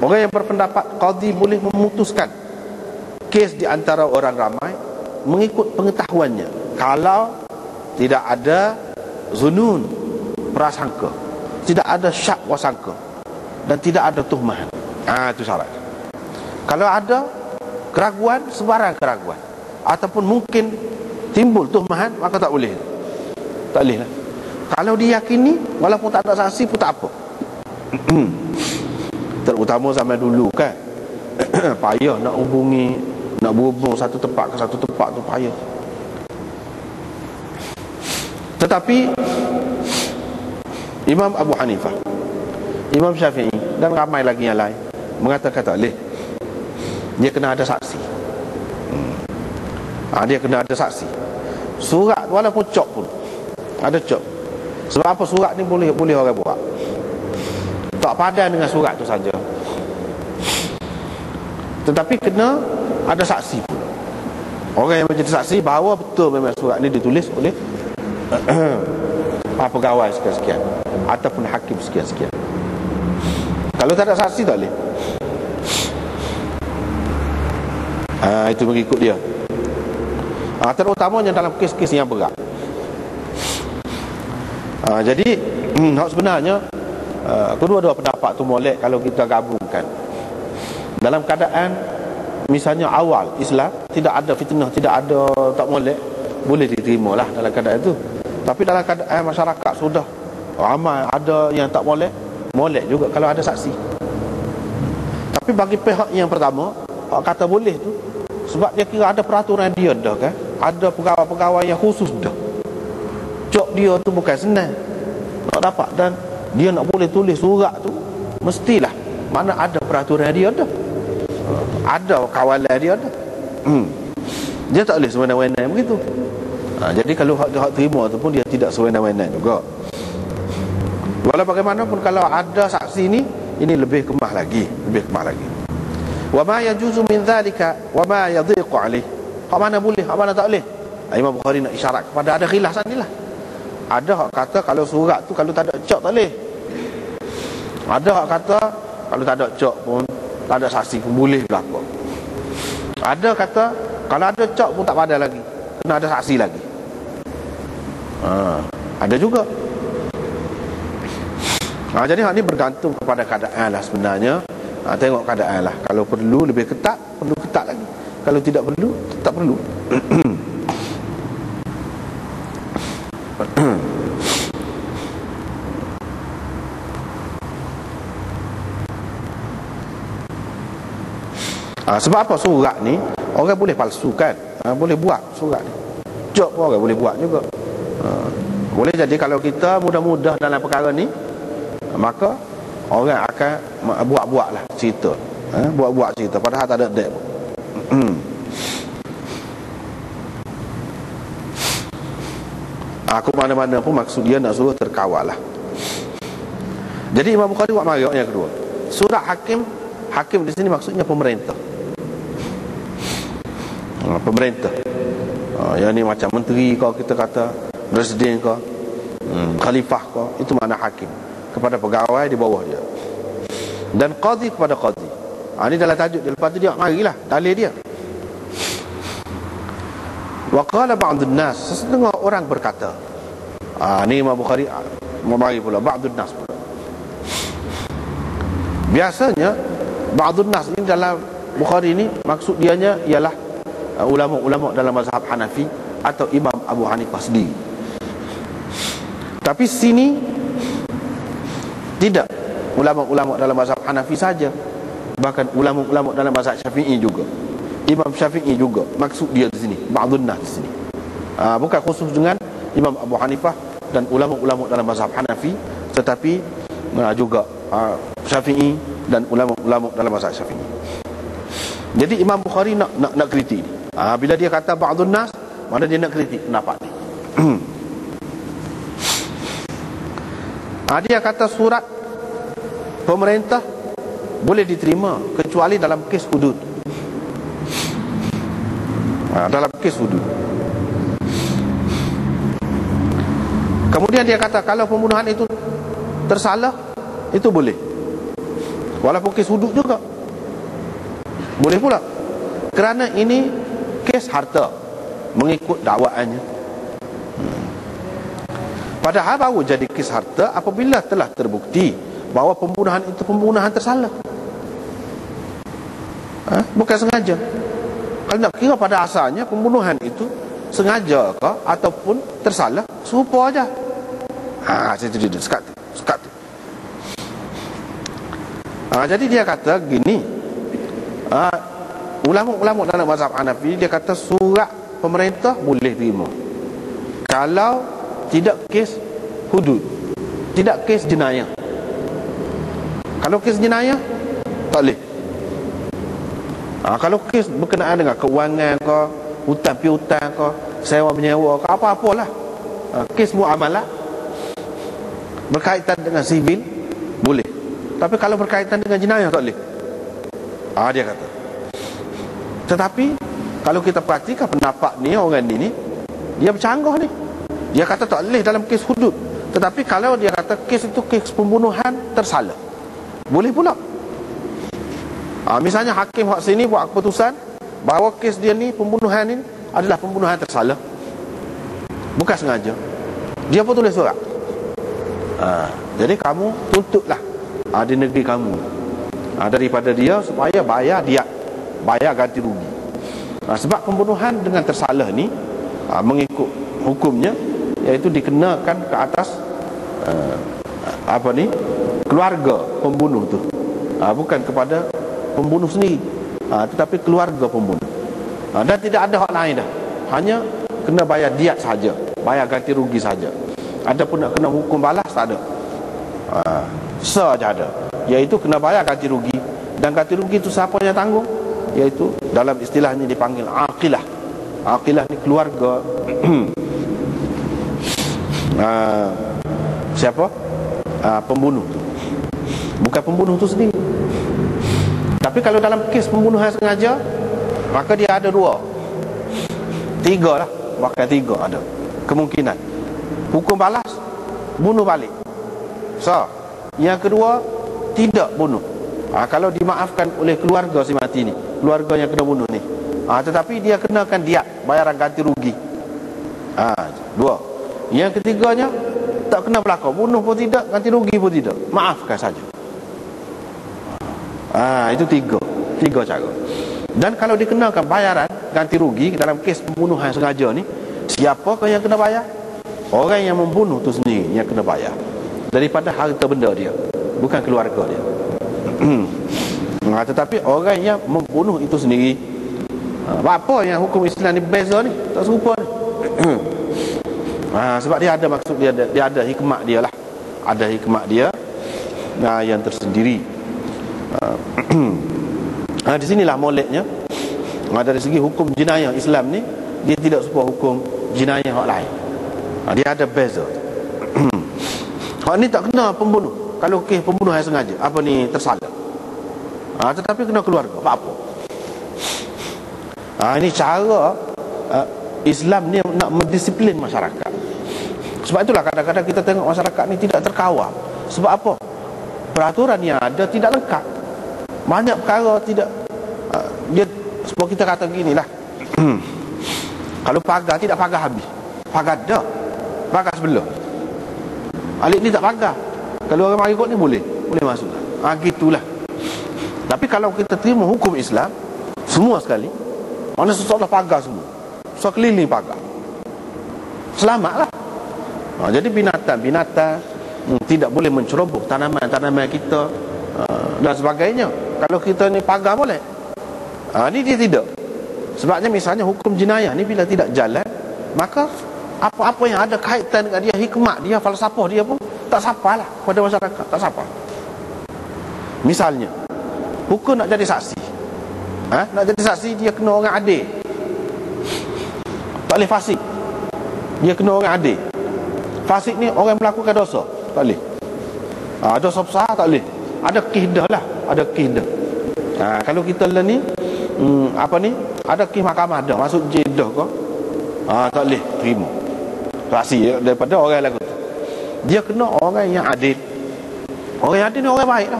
Orang yang berpendapat qadhi boleh memutuskan kes di antara orang ramai mengikut pengetahuannya, kalau tidak ada zunun, prasangka, tidak ada syak wasangka, dan tidak ada tuhmah. Itu syarat. Kalau ada keraguan, sebarang keraguan, ataupun mungkin timbul tuhmahan, maka tak boleh. Tak boleh lah. Kalau diyakini, walaupun tak ada saksi pun tak apa. Terutama zaman dulu kan, payah nak hubungi, nak berhubung satu tempat ke satu tempat tu payah. Tetapi Imam Abu Hanifah, Imam Syafi'i, dan ramai lagi yang lain mengatakan tak boleh. Dia kena ada saksi. Dia kena ada saksi. Surat walaupun cop pun ada cop. Sebab apa? Surat ni boleh orang buat, tak padan dengan surat tu saja, tetapi kena ada saksi pula. Orang yang menjadi saksi bahawa betul memang surat ni ditulis oleh pegawai sekian-sekian ataupun hakim sekian-sekian. Kalau tak ada saksi tak boleh. Itu mengikut dia. Terutamanya dalam kes-kes yang berat. Jadi sebenarnya kedua-dua pendapat tu molek kalau kita gabungkan. Dalam keadaan misalnya awal Islam, tidak ada fitnah, tidak ada tak molek, boleh diterima lah dalam keadaan itu. Tapi dalam keadaan masyarakat sudah ramai ada yang tak molek, molek juga kalau ada saksi. Tapi bagi pihak yang pertama, kata boleh tu, sebab dia kira ada peraturan dia dah kan, ada pegawai-pegawai yang khusus dah. Job dia tu bukan senang nak dapat, dan dia nak boleh tulis surat tu mestilah mana ada peraturan dia dah, ada kawalan dia dah. Dia tak boleh sewenang-wenang begitu. Jadi kalau hak terima tu pun dia tidak sewenang-wenang juga. Walau bagaimanapun kalau ada saksi ini lebih kemah lagi, lebih kemah lagi. Wa ma yajuzu min dhalika wa ma yadhiqu alaih. Hak mana boleh, hak mana tak boleh. Imam Bukhari nak isyarat kepada ada khilaf sanilah. Ada hak kata kalau surat tu kalau tak ada cop tak boleh. Ada hak kata kalau tak ada cop pun, tak ada saksi pun boleh berlaku. Ada kata kalau ada cop pun tak padan lagi, kena ada saksi lagi. Ada juga. Jadi hak ni bergantung kepada keadaan lah sebenarnya. Tengok keadaan lah. Kalau perlu lebih ketat, perlu ketat lagi. Kalau tidak perlu, tak perlu. Sebab apa surat ni orang boleh palsukan, boleh buat surat ni. Job pun orang boleh buat juga. Boleh jadi kalau kita mudah-mudah dalam perkara ni, maka orang akan buat-buat lah cerita, buat-buat cerita padahal tak ada date. Aku mana-mana pun maksud dia nak suruh terkawal lah. Jadi Imam Bukhari buat marah yang kedua. Surat hakim, hakim di sini maksudnya pemerintah. Pemerintah. Yang ni macam menteri kau, kita kata presiden kau, khalifah kau, itu makna hakim. Kepada pegawai di bawah dia. Dan qadhi kepada qadhi. Ini dalam tajuk dia. Lepas tu dia marilah dalil dia. Wa qala ba'dun nas, setengah orang berkata. Ni Imam Bukhari memari pula ba'dun nas pula. Biasanya ba'dun nas ini dalam Bukhari ni maksud dianya ialah ulama-ulama dalam mazhab Hanafi atau Imam Abu Hanifah sendiri. Tapi sini tidak ulama-ulama dalam mazhab Hanafi saja, bahkan ulama-ulama dalam mazhab Syafi'i juga. Imam Syafi'i juga maksud dia di sini, ba'dun nas di sini. Bukan khusus dengan Imam Abu Hanifah dan ulama-ulama dalam mazhab Hanafi, tetapi juga Syafi'i dan ulama-ulama dalam mazhab Syafi'i. Jadi Imam Bukhari nak kritik ni. Bila dia kata ba'dun nas, mana dia nak kritik pendapat ni. Dia kata surat pemerintah boleh diterima kecuali dalam kes hudud. Dalam kes hudud. Kemudian dia kata kalau pembunuhan itu tersalah, itu boleh. Walaupun kes hudud juga boleh pula, kerana ini kes harta mengikut dakwaannya. Padahal baru jadi kes harta apabila telah terbukti bahawa pembunuhan itu pembunuhan tersalah, bukan sengaja. Kalau nak kira pada asalnya pembunuhan itu sengaja ke ataupun tersalah, serupa aja. Sekat. Jadi dia kata gini, ulama-ulama dalam mazhab Hanafi, dia kata surat pemerintah boleh terima kalau tidak kes hudud, tidak kes jenayah. Kalau kes jenayah tak boleh. Kalau kes berkenaan dengan kewangan ke, hutang piutang ke, sewa menyewa ke, apa-apalah, kes muamalah berkaitan dengan sivil boleh. Tapi kalau berkaitan dengan jenayah tak boleh. Dia kata. Tetapi kalau kita perhatikan pendapat ni, orang ni dia bercanggah ni. Dia kata tak boleh dalam kes hudud. Tetapi kalau dia kata kes itu kes pembunuhan tersalah, boleh pula. Misalnya hakim hak sini buat keputusan bahawa kes dia ni, pembunuhan ni adalah pembunuhan tersalah, bukan sengaja. Dia pun tulis surat. Jadi kamu tuntutlah di negeri kamu daripada dia supaya bayar diat, bayar ganti rugi. Sebab pembunuhan dengan tersalah ni mengikut hukumnya iaitu dikenakan ke atas keluarga pembunuh tu, bukan kepada pembunuh sendiri, tetapi keluarga pembunuh. Dan tidak ada hak lain dah, hanya kena bayar diat saja, bayar ganti rugi saja. Adapun nak kena hukum balas tak ada. Saja ada, iaitu kena bayar ganti rugi. Dan ganti rugi itu siapa yang tanggung? Iaitu dalam istilahnya dipanggil aqilah. Aqilah ni keluarga siapa? Pembunuh tu, bukan pembunuh tu sendiri. Tapi kalau dalam kes pembunuhan sengaja, maka dia ada tiga lah, bahkan tiga ada kemungkinan. Hukum balas, bunuh balik. Yang kedua, tidak bunuh. Kalau dimaafkan oleh keluarga si mati ni, keluarga yang kena bunuh ni, tetapi dia kenakan diat, bayaran ganti rugi. Dua. Yang ketiganya, tak kena berlaku, bunuh pun tidak, ganti rugi pun tidak, maafkan saja. Itu tiga cara. Dan kalau dikenakan bayaran ganti rugi dalam kes pembunuhan sengaja ni, siapakah yang kena bayar? Orang yang membunuh tu sendiri yang kena bayar daripada harta benda dia, bukan keluarga dia. Tetapi orang yang membunuh itu sendiri. Apa yang hukum Islam ni beza ni, tak serupa ni. Sebab dia ada maksud dia ada hikmat dia lah, ada hikmat dia yang tersendiri. Di sinilah moleknya. Dari segi hukum jenayah Islam ni, dia tidak serupa hukum jenayah hak lain. Dia ada beza. Hak ni tak kena pembunuh. Kalau kes pembunuhan sengaja, tersalah, tetapi kena keluarga, apa? Ini cara Islam ni nak mendisiplin masyarakat. Sebab itulah kadang-kadang kita tengok masyarakat ni tidak terkawal. Sebab apa? Peraturan yang ada tidak lengkap. Banyak perkara tidak dia, sebab kita kata beginilah. Kalau pagar, tidak pagar habis. Pagar dah, pagar sebelah. Alik ni tak pagar, kalau orang mari ikut ni boleh masuk. Gitulah. Tapi kalau kita terima hukum Islam semua sekali, mana seseorang pagar semua, sekeliling pagar, selamatlah. Jadi binatang-binatang tidak boleh menceroboh tanaman-tanaman kita dan sebagainya. Kalau kita ni pagar boleh, ni dia tidak. Sebabnya misalnya hukum jenayah ni bila tidak jalan, maka apa-apa yang ada kaitan dengan dia, hikmat dia, falsafah dia pun tak sapalah pada masyarakat, tak sapa. Misalnya hukum nak jadi saksi, nak jadi saksi dia kena orang adil, tak boleh fasik. Dia kena orang adil. Fasik ni orang melakukan dosa, tak boleh. Dosa besar tak boleh. Ada kihdah lah, ada kihdah. Kalau kita lah ni ada kih mahkamah dah, masuk jedah kau, tak boleh terima saksi daripada orang lagu tu. Dia kena orang yang adil. Orang yang adil ni orang baik lah.